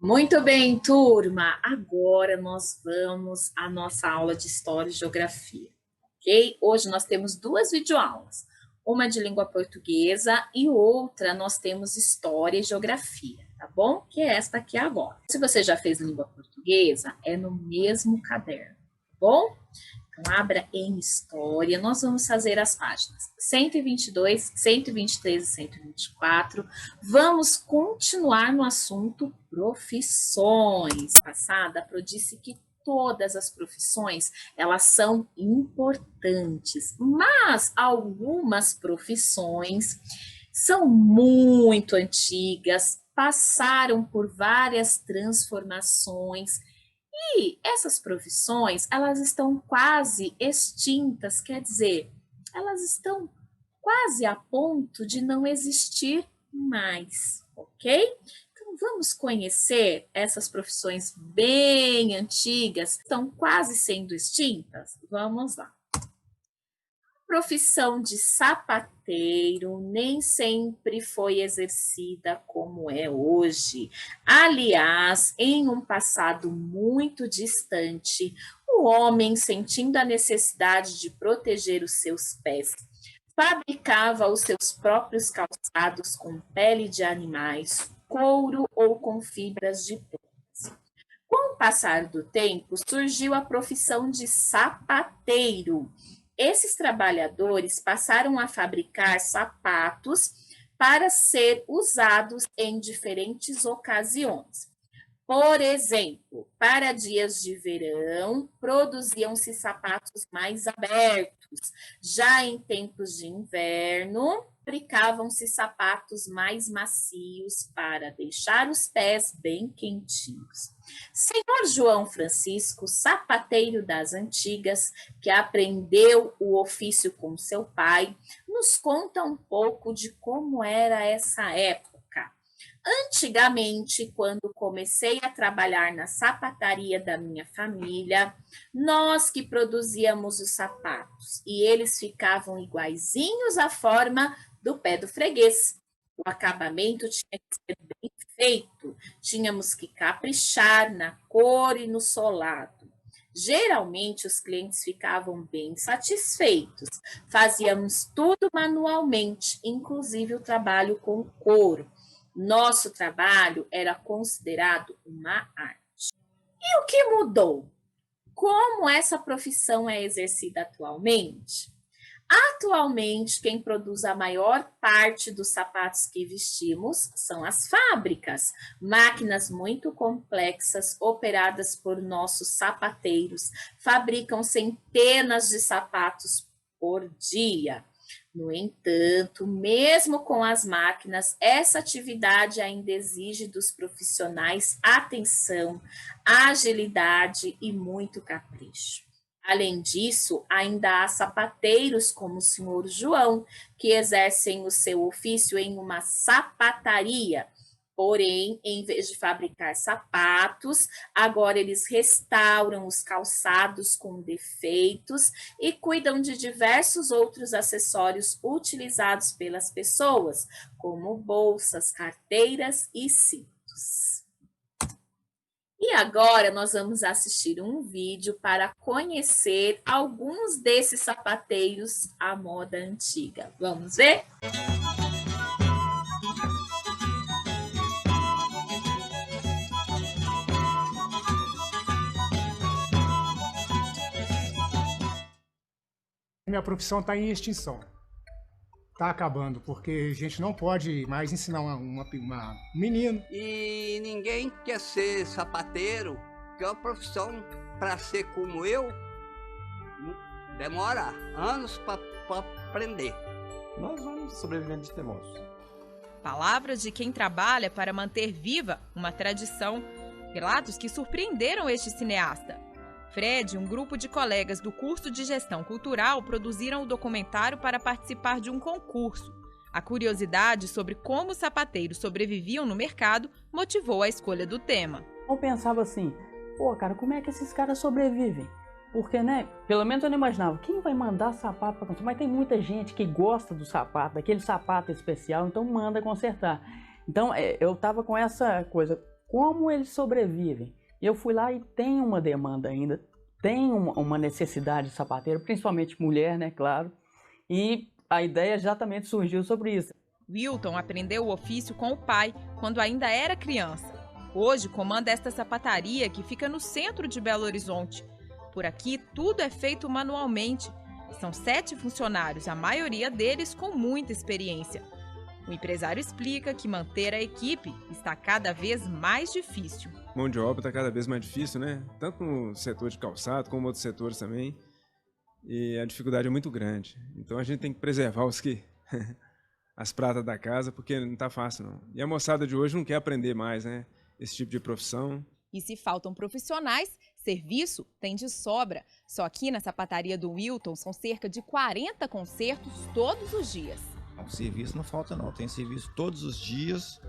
Muito bem, turma. Agora nós vamos à nossa aula de História e Geografia, ok? Hoje nós temos duas videoaulas, uma de língua portuguesa e outra nós temos História e Geografia, tá bom? Que é esta aqui agora. Se você já fez língua portuguesa, é no mesmo caderno, tá bom? Então, abra em História, nós vamos fazer as páginas 122, 123 e 124. Vamos continuar no assunto profissões. Passada, a Pro disse que todas as profissões, elas são importantes, mas algumas profissões são muito antigas, passaram por várias transformações e essas profissões, elas estão quase extintas, quer dizer, elas estão quase a ponto de não existir mais, ok? Então vamos conhecer essas profissões bem antigas, estão quase sendo extintas? Vamos lá. Profissão de sapateiro nem sempre foi exercida como é hoje. Aliás, em um passado muito distante, o homem, sentindo a necessidade de proteger os seus pés, fabricava os seus próprios calçados com pele de animais, couro ou com fibras de plantas. Com o passar do tempo, surgiu a profissão de sapateiro. Esses trabalhadores passaram a fabricar sapatos para ser usados em diferentes ocasiões. Por exemplo, para dias de verão, produziam-se sapatos mais abertos. Já em tempos de inverno, fabricavam-se sapatos mais macios para deixar os pés bem quentinhos. Senhor João Francisco, sapateiro das antigas, que aprendeu o ofício com seu pai, nos conta um pouco de como era essa época. Antigamente, quando comecei a trabalhar na sapataria da minha família, nós que produzíamos os sapatos e eles ficavam iguaizinhos à forma do pé do freguês. O acabamento tinha que ser bem feito, tínhamos que caprichar na cor e no solado. Geralmente os clientes ficavam bem satisfeitos. Fazíamos tudo manualmente, inclusive o trabalho com couro. Nosso trabalho era considerado uma arte. E o que mudou? Como essa profissão é exercida atualmente? Atualmente, quem produz a maior parte dos sapatos que vestimos são as fábricas, máquinas muito complexas operadas por nossos sapateiros, fabricam centenas de sapatos por dia. No entanto, mesmo com as máquinas, essa atividade ainda exige dos profissionais atenção, agilidade e muito capricho. Além disso, ainda há sapateiros como o senhor João, que exercem o seu ofício em uma sapataria. Porém, em vez de fabricar sapatos, agora eles restauram os calçados com defeitos e cuidam de diversos outros acessórios utilizados pelas pessoas, como bolsas, carteiras e cintos. E agora nós vamos assistir um vídeo para conhecer alguns desses sapateiros à moda antiga. Vamos ver? Minha profissão está em extinção. Está acabando, porque a gente não pode mais ensinar uma menino. E ninguém quer ser sapateiro, que é uma profissão para ser como eu, demora anos para aprender. Nós vamos sobrevivendo de teimosos. Palavras de quem trabalha para manter viva uma tradição. Relatos que surpreenderam este cineasta. Fred e um grupo de colegas do curso de Gestão Cultural produziram o documentário para participar de um concurso. A curiosidade sobre como os sapateiros sobreviviam no mercado motivou a escolha do tema. Eu pensava assim, pô, cara, como é que esses caras sobrevivem? Porque, né, pelo menos eu não imaginava, quem vai mandar sapato para consertar? Mas tem muita gente que gosta do sapato, daquele sapato especial, então manda consertar. Então, eu tava com essa coisa, como eles sobrevivem. Eu fui lá e tem uma demanda ainda, tem uma necessidade de sapateiro, principalmente mulher, né, claro. E a ideia exatamente surgiu sobre isso. Wilton aprendeu o ofício com o pai quando ainda era criança. Hoje comanda esta sapataria que fica no centro de Belo Horizonte. Por aqui tudo é feito manualmente. São 7 funcionários, a maioria deles com muita experiência. O empresário explica que manter a equipe está cada vez mais difícil. Mão de obra está cada vez mais difícil, né? Tanto no setor de calçado como outros setores também. E a dificuldade é muito grande. Então a gente tem que preservar as pratas da casa, porque não está fácil, não. E a moçada de hoje não quer aprender mais, né? Esse tipo de profissão. E se faltam profissionais, serviço tem de sobra. Só aqui na sapataria do Wilton são cerca de 40 concertos todos os dias. O serviço não falta não, tem serviço todos os dias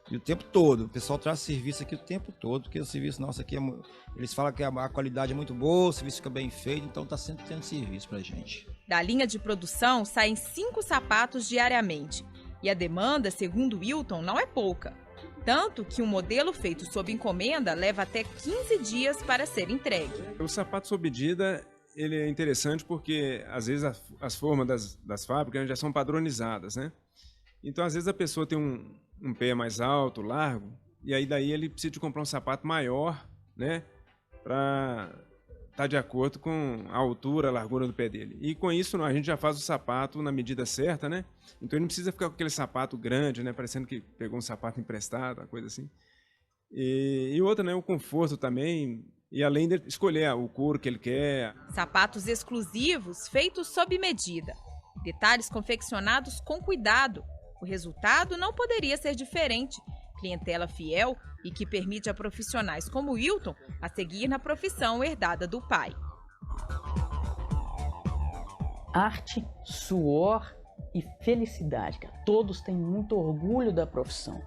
e o tempo todo. O pessoal traz serviço aqui o tempo todo, porque o serviço nosso aqui, eles falam que a qualidade é muito boa, o serviço fica bem feito, então está sempre tendo serviço pra gente. Da linha de produção saem 5 sapatos diariamente. E a demanda, segundo Wilton, não é pouca. Tanto que um modelo feito sob encomenda leva até 15 dias para ser entregue. O sapato sob medida, ele é interessante porque, às vezes, as formas das fábricas já são padronizadas, né? Então, às vezes, a pessoa tem um pé mais alto, largo, e aí daí ele precisa de comprar um sapato maior, né? Para estar de acordo com a altura, a largura do pé dele. E com isso, a gente já faz o sapato na medida certa, né? Então, ele não precisa ficar com aquele sapato grande, né? Parecendo que pegou um sapato emprestado, uma coisa assim. E outra, né? O conforto também. E além de escolher o couro que ele quer. Sapatos exclusivos feitos sob medida. Detalhes confeccionados com cuidado. O resultado não poderia ser diferente. Clientela fiel e que permite a profissionais como Wilton a seguir na profissão herdada do pai. Arte, suor e felicidade, cara. Todos têm muito orgulho da profissão.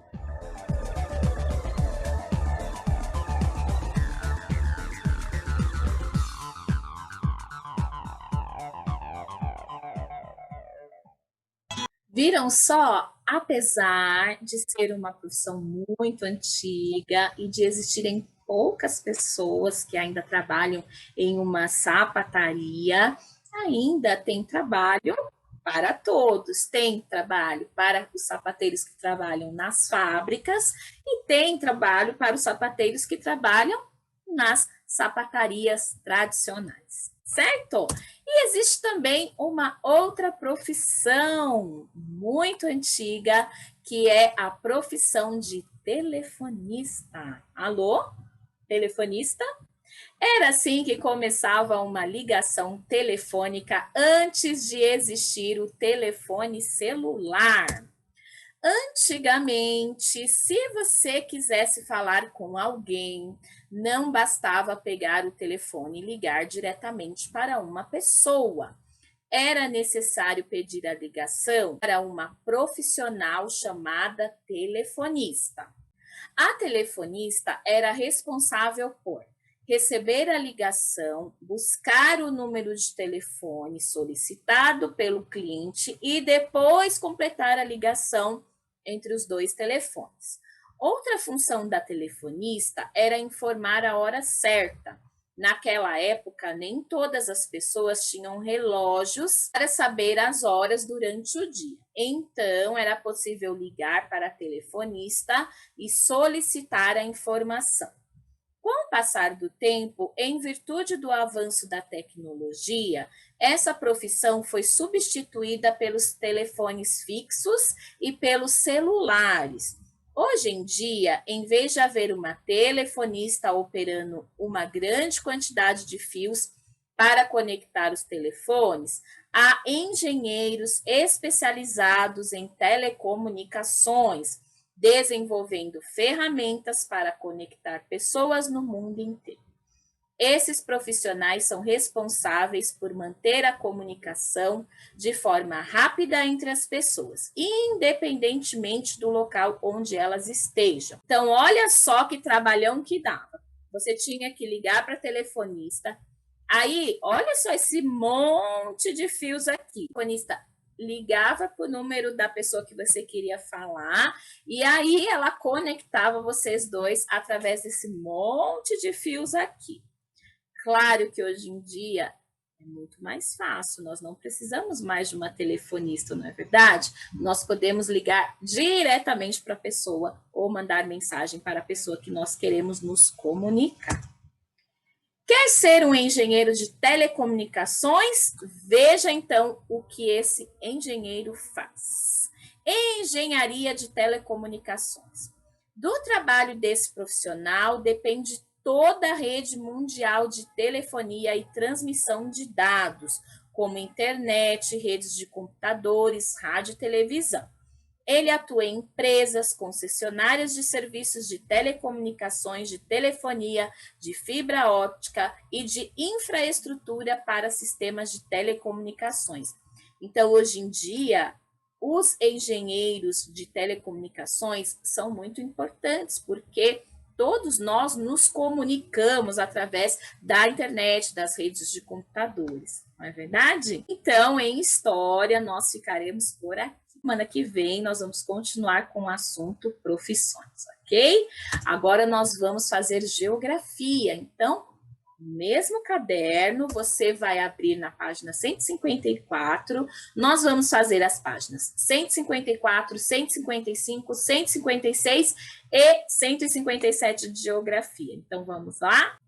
Viram só? Apesar de ser uma profissão muito antiga e de existirem poucas pessoas que ainda trabalham em uma sapataria, ainda tem trabalho para todos. Tem trabalho para os sapateiros que trabalham nas fábricas e tem trabalho para os sapateiros que trabalham nas sapatarias tradicionais, certo? E existe também uma outra profissão muito antiga, que é a profissão de telefonista. Alô? Telefonista? Era assim que começava uma ligação telefônica antes de existir o telefone celular. Antigamente, se você quisesse falar com alguém, não bastava pegar o telefone e ligar diretamente para uma pessoa. Era necessário pedir a ligação para uma profissional chamada telefonista. A telefonista era responsável por receber a ligação, buscar o número de telefone solicitado pelo cliente e depois completar a ligação entre os dois telefones. Outra função da telefonista era informar a hora certa. Naquela época, nem todas as pessoas tinham relógios para saber as horas durante o dia. Então, era possível ligar para a telefonista e solicitar a informação. Com o passar do tempo, em virtude do avanço da tecnologia, essa profissão foi substituída pelos telefones fixos e pelos celulares. Hoje em dia, em vez de haver uma telefonista operando uma grande quantidade de fios para conectar os telefones, há engenheiros especializados em telecomunicações, desenvolvendo ferramentas para conectar pessoas no mundo inteiro. Esses profissionais são responsáveis por manter a comunicação de forma rápida entre as pessoas, independentemente do local onde elas estejam. Então, olha só que trabalhão que dava. Você tinha que ligar para a telefonista. Aí, olha só esse monte de fios aqui. O telefonista ligava para o número da pessoa que você queria falar, e aí ela conectava vocês dois através desse monte de fios aqui. Claro que hoje em dia é muito mais fácil, nós não precisamos mais de uma telefonista, não é verdade? Nós podemos ligar diretamente para a pessoa ou mandar mensagem para a pessoa que nós queremos nos comunicar. Quer ser um engenheiro de telecomunicações? Veja então o que esse engenheiro faz. Engenharia de telecomunicações. Do trabalho desse profissional depende toda a rede mundial de telefonia e transmissão de dados, como internet, redes de computadores, rádio e televisão. Ele atua em empresas, concessionárias de serviços de telecomunicações, de telefonia, de fibra óptica e de infraestrutura para sistemas de telecomunicações. Então, hoje em dia, os engenheiros de telecomunicações são muito importantes, porque todos nós nos comunicamos através da internet, das redes de computadores, não é verdade? Então, em história, nós ficaremos por aqui. Semana que vem nós vamos continuar com o assunto profissões, ok? Agora nós vamos fazer geografia. Então, no mesmo caderno, você vai abrir na página 154. Nós vamos fazer as páginas 154, 155, 156 e 157 de geografia. Então, vamos lá?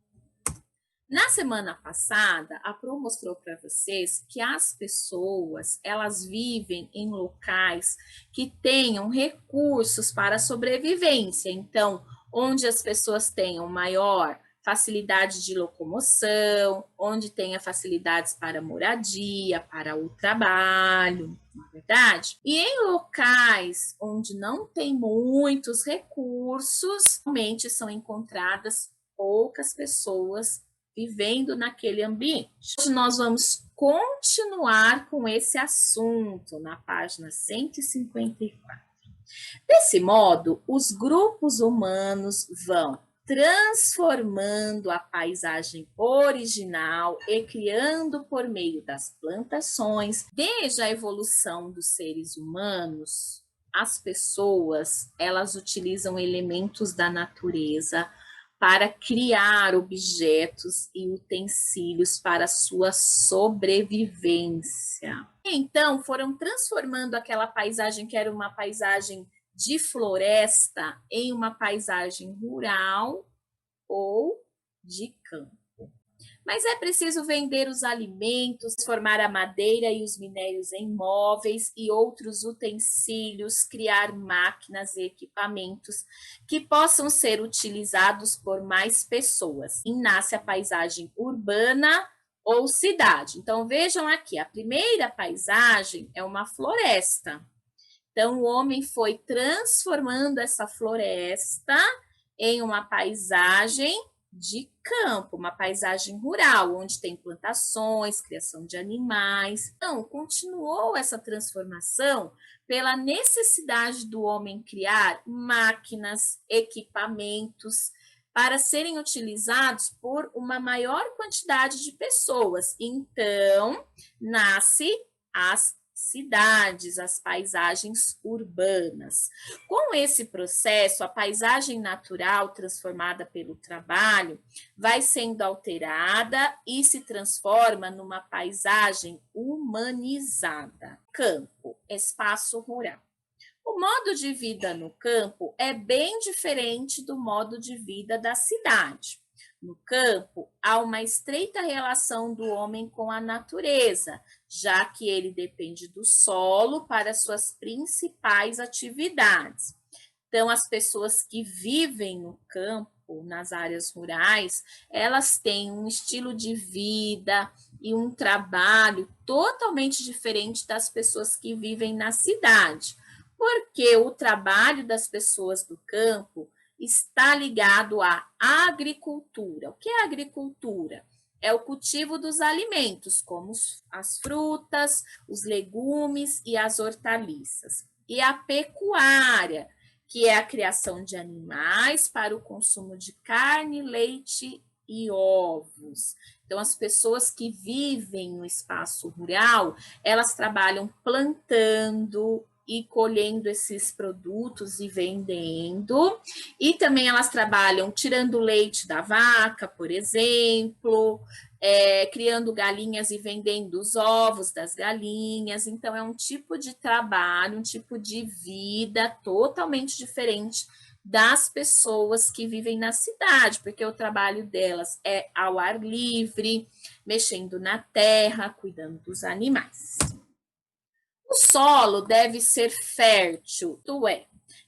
Na semana passada, a Pro mostrou para vocês que as pessoas, elas vivem em locais que tenham recursos para sobrevivência. Então, onde as pessoas tenham maior facilidade de locomoção, onde tenha facilidades para moradia, para o trabalho, não é verdade? E em locais onde não tem muitos recursos, realmente são encontradas poucas pessoas vivendo naquele ambiente. Hoje nós vamos continuar com esse assunto na página 154. Desse modo, os grupos humanos vão transformando a paisagem original e criando por meio das plantações. Desde a evolução dos seres humanos, as pessoas, elas utilizam elementos da natureza para criar objetos e utensílios para sua sobrevivência. Então, foram transformando aquela paisagem que era uma paisagem de floresta em uma paisagem rural ou de campo. Mas é preciso vender os alimentos, transformar a madeira e os minérios em móveis e outros utensílios, criar máquinas e equipamentos que possam ser utilizados por mais pessoas. E nasce a paisagem urbana ou cidade. Então, vejam aqui, a primeira paisagem é uma floresta. Então, o homem foi transformando essa floresta em uma paisagem de campo, uma paisagem rural, onde tem plantações, criação de animais. Então, continuou essa transformação pela necessidade do homem criar máquinas, equipamentos, para serem utilizados por uma maior quantidade de pessoas. Então, nasce as cidades, as paisagens urbanas. Com esse processo, a paisagem natural transformada pelo trabalho vai sendo alterada e se transforma numa paisagem humanizada. Campo, espaço rural. O modo de vida no campo é bem diferente do modo de vida da cidade. No campo, há uma estreita relação do homem com a natureza, já que ele depende do solo para suas principais atividades. Então, as pessoas que vivem no campo, nas áreas rurais, elas têm um estilo de vida e um trabalho totalmente diferente das pessoas que vivem na cidade, porque o trabalho das pessoas do campo está ligado à agricultura. O que é agricultura? É o cultivo dos alimentos, como as frutas, os legumes e as hortaliças. E a pecuária, que é a criação de animais para o consumo de carne, leite e ovos. Então, as pessoas que vivem no espaço rural, elas trabalham plantando e colhendo esses produtos e vendendo. E também elas trabalham tirando o leite da vaca, por exemplo, criando galinhas e vendendo os ovos das galinhas. Então, é um tipo de trabalho, um tipo de vida totalmente diferente das pessoas que vivem na cidade, porque o trabalho delas é ao ar livre, mexendo na terra, cuidando dos animais. O solo deve ser fértil, isto é,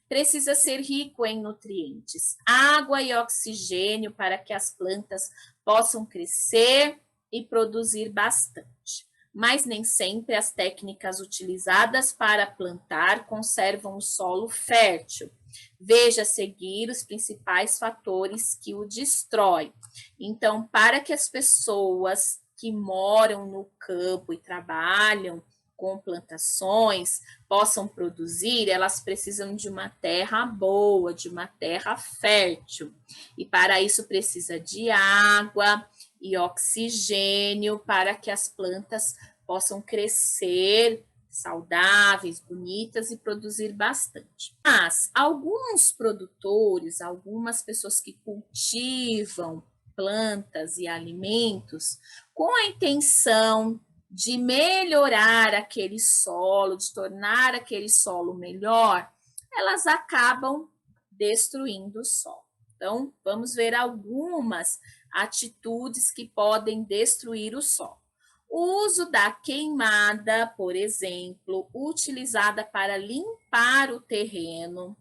precisa ser rico em nutrientes, água e oxigênio para que as plantas possam crescer e produzir bastante. Mas nem sempre as técnicas utilizadas para plantar conservam o solo fértil. Veja a seguir os principais fatores que o destroem. Então, para que as pessoas que moram no campo e trabalham com plantações possam produzir, elas precisam de uma terra boa, de uma terra fértil. E para isso precisa de água e oxigênio para que as plantas possam crescer saudáveis, bonitas e produzir bastante. Mas alguns produtores, algumas pessoas que cultivam plantas e alimentos com a intenção de melhorar aquele solo, de tornar aquele solo melhor, elas acabam destruindo o solo. Então, vamos ver algumas atitudes que podem destruir o solo. O uso da queimada, por exemplo, utilizada para limpar o terreno,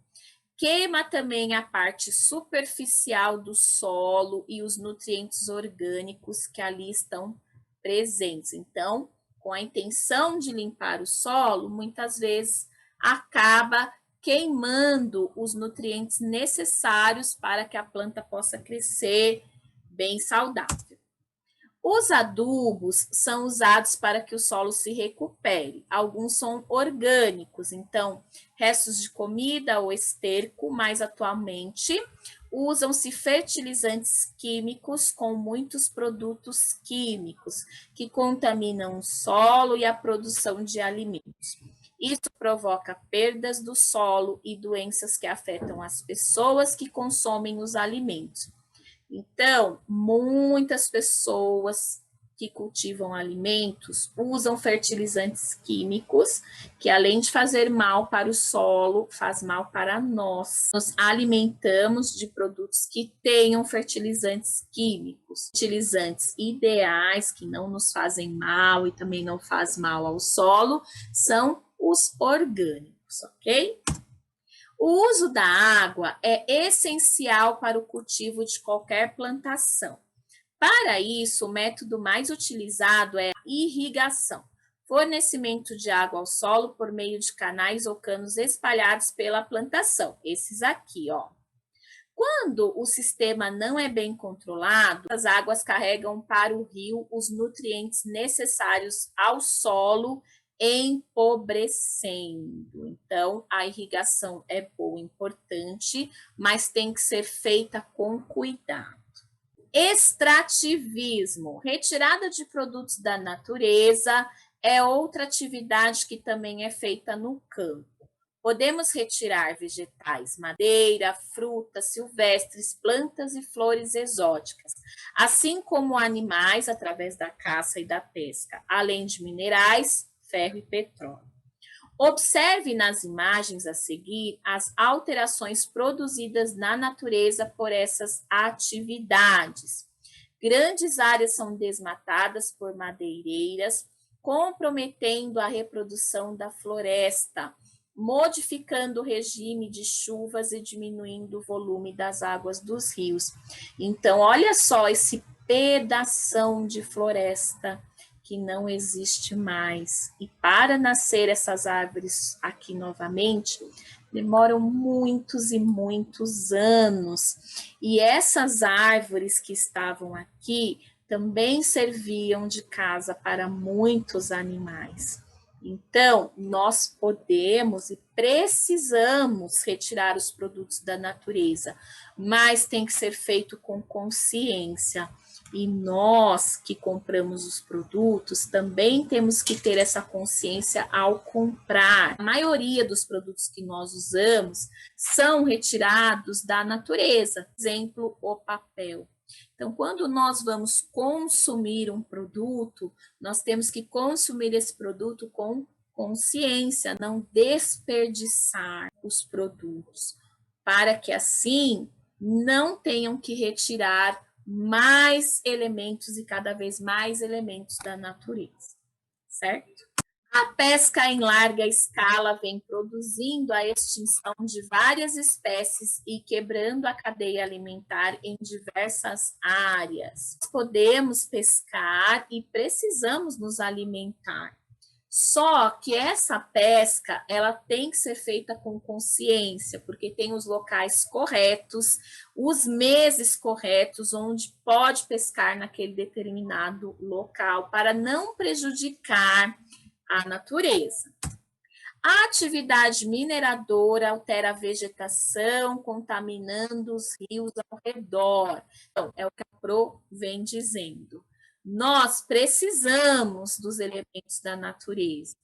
queima também a parte superficial do solo e os nutrientes orgânicos que ali estão presentes. Então, com a intenção de limpar o solo, muitas vezes acaba queimando os nutrientes necessários para que a planta possa crescer bem saudável. Os adubos são usados para que o solo se recupere. Alguns são orgânicos, então, restos de comida ou esterco, mas atualmente usam-se fertilizantes químicos com muitos produtos químicos que contaminam o solo e a produção de alimentos. Isso provoca perdas do solo e doenças que afetam as pessoas que consomem os alimentos. Então, muitas pessoas que cultivam alimentos usam fertilizantes químicos, que além de fazer mal para o solo, faz mal para nós. Nos alimentamos de produtos que tenham fertilizantes químicos, fertilizantes ideais, que não nos fazem mal e também não faz mal ao solo, são os orgânicos, ok? O uso da água é essencial para o cultivo de qualquer plantação. Para isso, o método mais utilizado é a irrigação, fornecimento de água ao solo por meio de canais ou canos espalhados pela plantação. Esses aqui, ó. Quando o sistema não é bem controlado, as águas carregam para o rio os nutrientes necessários ao solo, empobrecendo. Então, a irrigação é boa, importante, mas tem que ser feita com cuidado. Extrativismo, retirada de produtos da natureza, é outra atividade que também é feita no campo. Podemos retirar vegetais, madeira, frutas silvestres, plantas e flores exóticas, assim como animais através da caça e da pesca, além de minerais, ferro e petróleo. Observe nas imagens a seguir as alterações produzidas na natureza por essas atividades. Grandes áreas são desmatadas por madeireiras, comprometendo a reprodução da floresta, modificando o regime de chuvas e diminuindo o volume das águas dos rios. Então, olha só esse pedação de floresta que não existe mais. E para nascer essas árvores aqui novamente, demoram muitos e muitos anos. E essas árvores que estavam aqui também serviam de casa para muitos animais. Então, nós podemos e precisamos retirar os produtos da natureza, mas tem que ser feito com consciência. E nós que compramos os produtos também temos que ter essa consciência ao comprar. A maioria dos produtos que nós usamos são retirados da natureza. Exemplo, o papel. Então, quando nós vamos consumir um produto, nós temos que consumir esse produto com consciência, não desperdiçar os produtos, para que assim não tenham que retirar mais elementos e cada vez mais elementos da natureza, certo? A pesca em larga escala vem produzindo a extinção de várias espécies e quebrando a cadeia alimentar em diversas áreas. Podemos pescar e precisamos nos alimentar. Só que essa pesca, ela tem que ser feita com consciência, porque tem os locais corretos, os meses corretos, onde pode pescar naquele determinado local, para não prejudicar a natureza. A atividade mineradora altera a vegetação, contaminando os rios ao redor. Então, é o que a Pro vem dizendo. Nós precisamos dos elementos da natureza,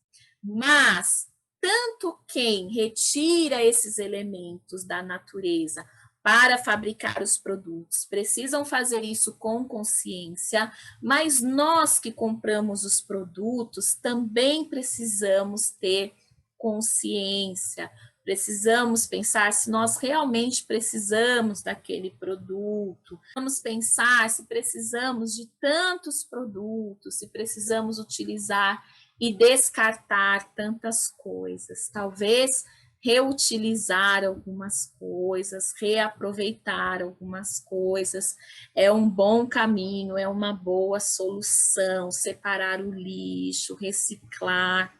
mas tanto quem retira esses elementos da natureza para fabricar os produtos precisam fazer isso com consciência, mas nós que compramos os produtos também precisamos ter consciência. Precisamos pensar se nós realmente precisamos daquele produto. Vamos pensar se precisamos de tantos produtos, se precisamos utilizar e descartar tantas coisas. Talvez reutilizar algumas coisas, reaproveitar algumas coisas é um bom caminho, é uma boa solução. Separar o lixo, reciclar.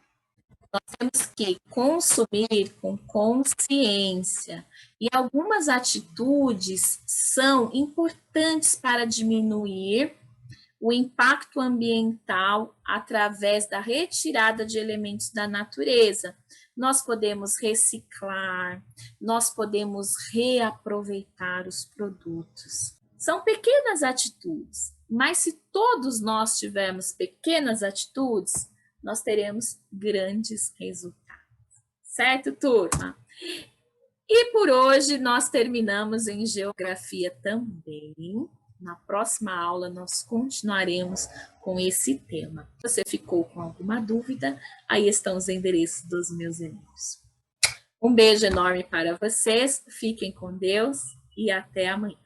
Nós temos que consumir com consciência. E algumas atitudes são importantes para diminuir o impacto ambiental através da retirada de elementos da natureza. Nós podemos reciclar, nós podemos reaproveitar os produtos. São pequenas atitudes, mas se todos nós tivermos pequenas atitudes, nós teremos grandes resultados. Certo, turma? E por hoje nós terminamos em geografia também. Na próxima aula nós continuaremos com esse tema. Se você ficou com alguma dúvida, aí estão os endereços dos meus e-mails. Um beijo enorme para vocês, fiquem com Deus e até amanhã.